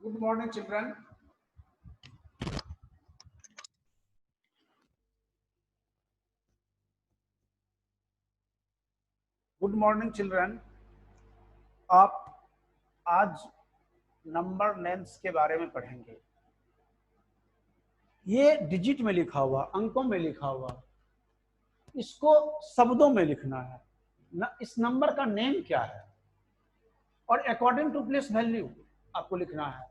Good morning, children. Good morning children. आप आज number names के बारे में पढ़ेंगे। ये डिजिट में लिखा हुआ, अंकों में लिखा हुआ, इसको शब्दों में लिखना है ना। इस नंबर का नेम क्या है और अकॉर्डिंग टू प्लेस वैल्यू आपको लिखना है।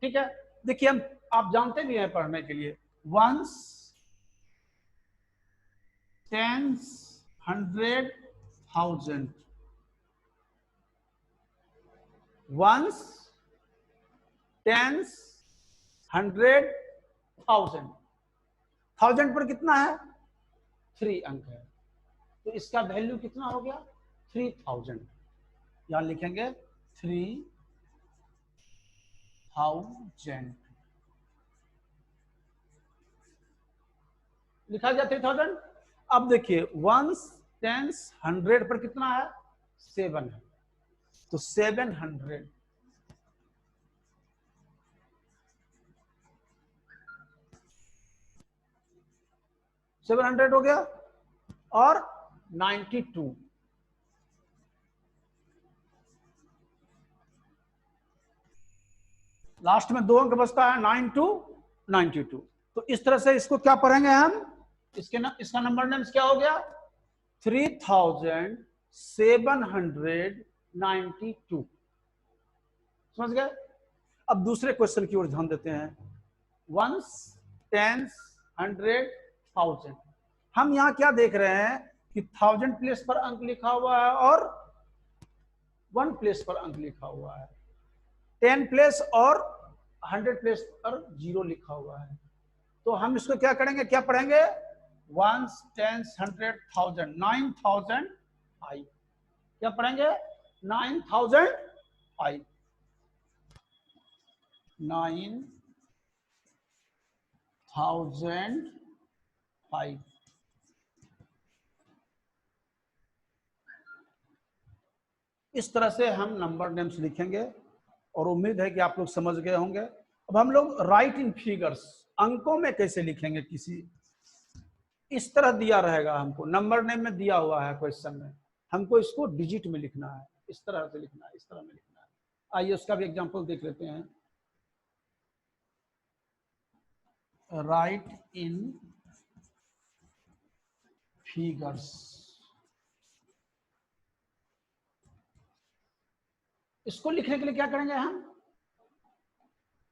ठीक है, देखिए हम आप जानते भी हैं पढ़ने के लिए ones, tens, hundred, thousand. Ones, tens, hundred, thousand. Thousand पर कितना है? 3 अंक है, तो इसका वैल्यू कितना हो गया? 3000। यहां लिखेंगे 3000, लिखा गया 3000। अब देखिए वंस, टेंस, हंड्रेड पर कितना है? 7 है, तो 700। 700 हो गया। और 92, लास्ट में 2 अंक बचता है, 92। तो इस तरह से इसको क्या पढ़ेंगे हम? इसका नंबर नेम्स क्या हो गया? 3792। समझ गए? अब दूसरे क्वेश्चन की ओर ध्यान देते हैं। Ones, tens, hundred, thousand. हम यहां क्या देख रहे हैं कि 1000 प्लेस पर अंक लिखा हुआ है और 1 प्लेस पर अंक लिखा हुआ है। 10 प्लेस और 100 प्लेस पर 0 लिखा हुआ है। तो हम इसको क्या करेंगे, क्या पढ़ेंगे? Ones, tens, hundred, thousand. 9000 आई। क्या पढ़ेंगे? 9000 आई। 9000 आई। इस तरह से हम नंबर नेम्स लिखेंगे और उम्मीद है कि आप लोग समझ गए होंगे। अब हम लोग राइट इन फिगर्स, अंकों में कैसे लिखेंगे? किसी इस तरह दिया रहेगा, हमको नंबर नेम में दिया हुआ है क्वेश्चन में, हमको इसको डिजिट में लिखना है, इस तरह से लिखना है, इस तरह में लिखना है। आइए उसका भी एग्जांपल देख लेते हैं। राइट इन फिगर्स, इसको लिखने के लिए क्या करेंगे हम?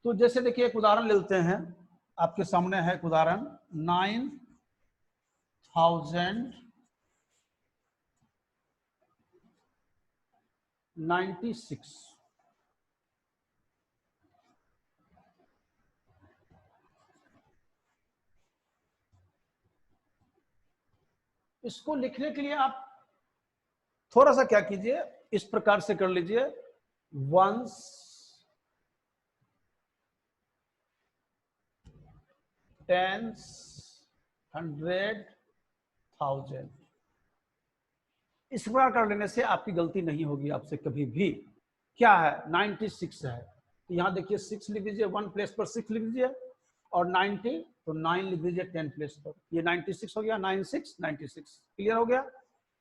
तो जैसे देखिए एक उदाहरण लेते हैं, आपके सामने है एक उदाहरण। 9096। इसको लिखने के लिए आप थोड़ा सा क्या कीजिए, इस प्रकार से कर लीजिए। Ones, tens, hundred, thousand. इस प्रकार कर लेने से आपकी गलती नहीं होगी आपसे कभी भी। क्या है? 96 है, तो यहां देखिए 6 लिख दीजिए, 1 प्लेस पर 6 लिख दीजिए, और 90 तो 9 लिख दीजिए 10 प्लेस पर। ये 96 हो गया, 96। क्लियर हो गया?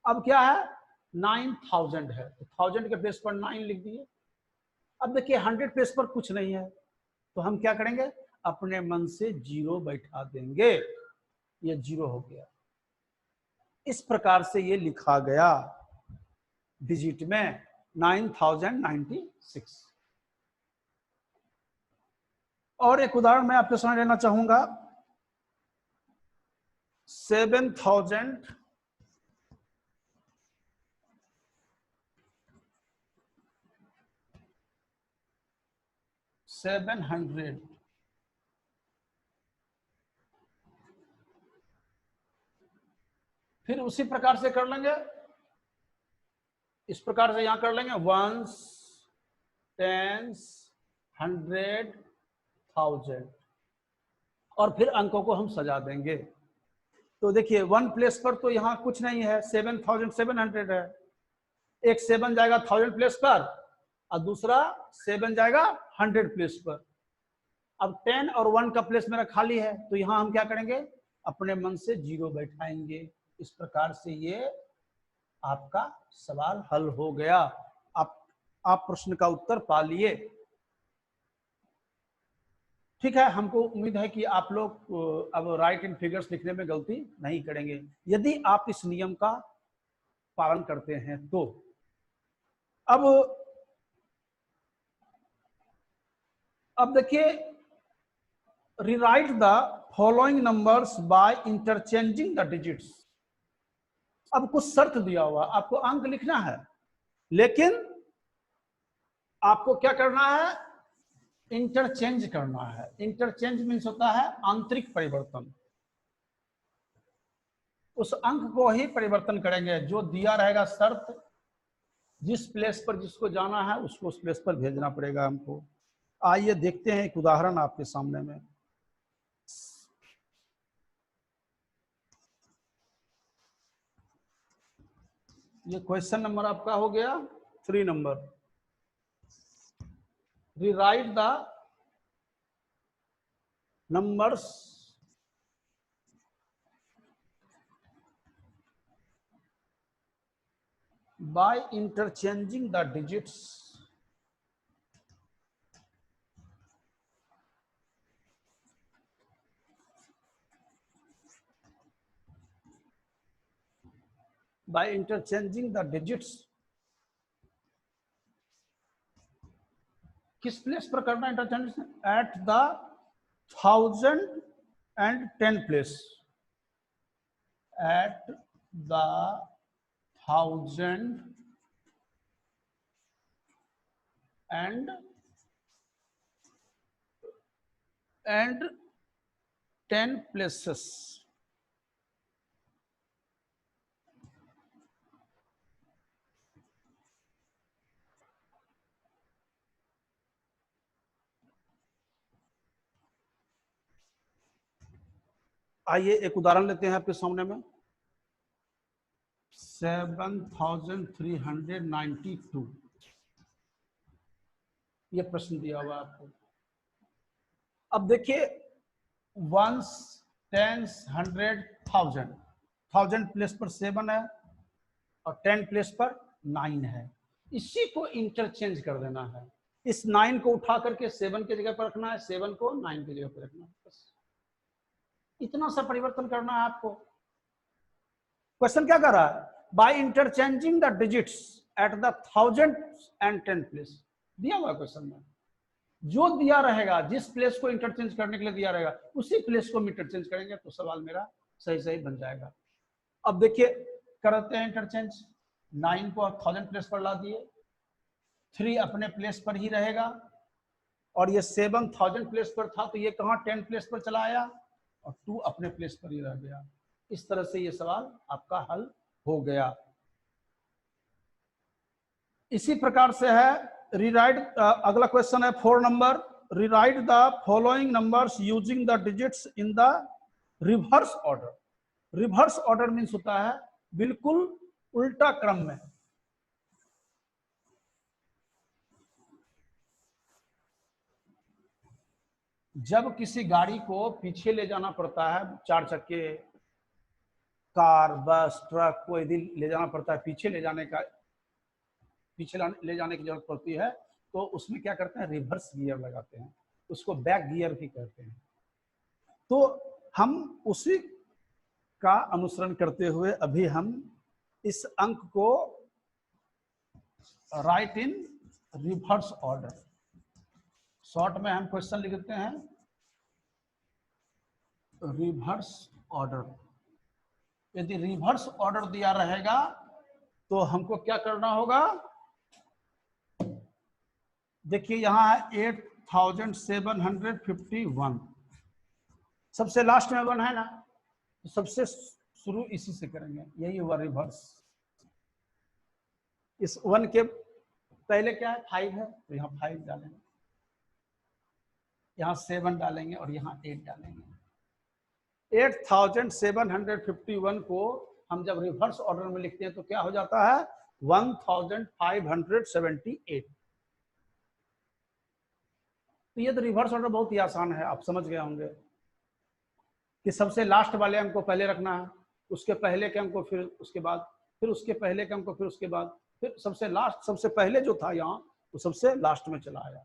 अब क्या है? 9000 है, तो 1000 के प्लेस पर 9 लिख दिए। अब देखिए 100 प्लेस पर कुछ नहीं है, तो हम क्या करेंगे? अपने मन से 0 बैठा देंगे, ये 0 हो गया। इस प्रकार से ये लिखा गया डिजिट में 9096। और एक उदाहरण मैं आपके सामने लेना चाहूंगा। 700। फिर उसी प्रकार से कर लेंगे, इस प्रकार से यहां कर लेंगे। वंस, टेंस, हंड्रेड, थाउजेंड, और फिर अंकों को हम सजा देंगे। तो देखिए 1 प्लेस पर तो यहां कुछ नहीं है, 7700 है। एक 7 जाएगा 1000 प्लेस पर, और दूसरा 7 जाएगा 100 प्लेस पर। अब 10 और 1 का प्लेस मेरा खाली है, तो यहां हम क्या करेंगे, अपने मन से 0 बैठाएंगे। इस प्रकार से ये आपका सवाल हल हो गया। आप प्रश्न का उत्तर पा लिए। ठीक है, हमको उम्मीद है कि आप लोग अब राइट इन फिगर्स लिखने में गलती नहीं करेंगे, यदि आप इस नियम का पालन करते हैं तो। अब देखिए, rewrite the following numbers by interchanging the digits। अब कुछ शर्त दिया हुआ, आपको अंक लिखना है, लेकिन आपको क्या करना है, इंटरचेंज करना है। इंटरचेंज मीन्स होता है आंतरिक परिवर्तन। उस अंक को ही परिवर्तन करेंगे, जो दिया रहेगा शर्त, जिस प्लेस पर जिसको जाना है उसको उस प्लेस पर भेजना पड़ेगा हमको। आइए देखते हैं एक उदाहरण आपके सामने में। ये क्वेश्चन नंबर आपका हो गया 3 number. rewrite the numbers by interchanging the digits by interchanging the digits। किस प्लेस पर करना है interchange, at the 1010 place, at the 1010 places। आइए एक उदाहरण लेते हैं आपके सामने में। 7392 ये प्रश्न दिया हुआ आपको। अब देखिए, 1s 10s 100 1000 प्लेस पर 7 है और 10 प्लेस पर 9 है। इसी को इंटरचेंज कर देना है। इस 9 को उठा करके 7 की जगह पर रखना है, 7 को 9 की जगह पर रखना है, बस इतना सा परिवर्तन करना है आपको। क्वेश्चन क्या कर रहा है, by interchanging the digits at the 1010 place. दिया हुआ क्वेश्चन में जो दिया रहेगा, जिस प्लेस को इंटरचेंज करने के लिए दिया रहेगा उसी प्लेस को हम इंटरचेंज करेंगे, तो सवाल मेरा सही बन जाएगा। अब देखिए करते हैं इंटरचेंज। 9 को 1000 प्लेस पर ला दिए, 3 अपने प्लेस पर ही रहेगा, और ये 7 1000 प्लेस पर था तो ये कहाँ 10 प्लेस पर चला आया, और 2 अपने प्लेस पर ही रह गया। इस तरह से ये सवाल आपका हल हो गया। इसी प्रकार से है रीराइट, अगला क्वेश्चन है 4 number. Rewrite the following numbers using the digits in the reverse order. Reverse order means होता है बिल्कुल उल्टा क्रम में। जब किसी गाड़ी को पीछे ले जाना पड़ता है, 4 चक्के, कार, बस, ट्रक को यदि ले जाना पड़ता है, पीछे ले जाने की जरूरत पड़ती है, तो उसमें क्या करते हैं, रिवर्स गियर लगाते हैं, उसको बैक गियर भी कहते हैं। तो हम उसी का अनुसरण करते हुए अभी हम इस अंक को राइट इन रिवर्स ऑर्डर, शॉर्ट में हम क्वेश्चन लिखते हैं रिवर्स ऑर्डर। यदि रिवर्स ऑर्डर दिया रहेगा तो हमको क्या करना होगा, देखिए यहां है 8751, सबसे लास्ट में 1 है ना, तो सबसे शुरू इसी से करेंगे, यही हुआ रिवर्स। इस 1 के पहले क्या है, 5 है, तो यहाँ 5 डालेंगे, यहाँ 7 डालेंगे और यहाँ 8 डालेंगे। 8751 को हम जब रिवर्स ऑर्डर में लिखते हैं तो क्या हो जाता है, 1578। तो ये तो रिवर्स ऑर्डर बहुत ही आसान है, आप समझ गए होंगे कि सबसे लास्ट वाले अंक को पहले रखना है, उसके पहले के अंक को फिर उसके बाद, फिर उसके पहले के अंक को फिर उसके बाद, फिर सबसे लास्ट, सबसे पहले जो था यहाँ वो सबसे लास्ट में चला आया।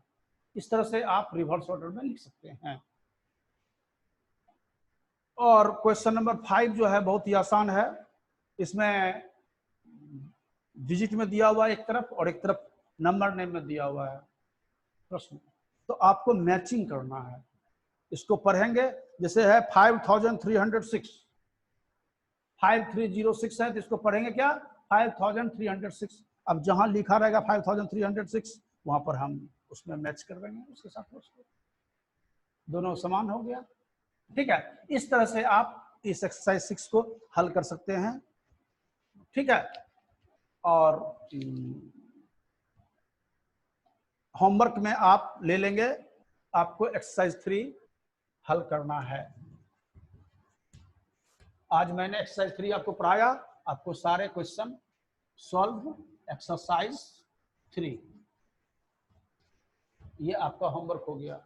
इस तरह से आप रिवर्स ऑर्डर में लिख सकते हैं। और क्वेश्चन नंबर 5 जो है बहुत ही आसान है। इसमें डिजिट में दिया हुआ एक तरफ और एक तरफ नंबर नेम में दिया हुआ है प्रश्न, तो आपको मैचिंग करना है। इसको पढ़ेंगे, जैसे है 5306, 5306 है, तो इसको पढ़ेंगे क्या 5306। अब जहां लिखा रहेगा 5306 वहां पर हम उसमें मैच कर देंगे उसके साथ, उसको दोनों समान हो गया। ठीक है, इस तरह से आप इस एक्सरसाइज 6 को हल कर सकते हैं। ठीक है, और होमवर्क में आप ले लेंगे, आपको एक्सरसाइज 3 हल करना है। आज मैंने एक्सरसाइज 3 आपको पढ़ाया, आपको सारे क्वेश्चन सॉल्व एक्सरसाइज 3, ये आपका होमवर्क हो गया।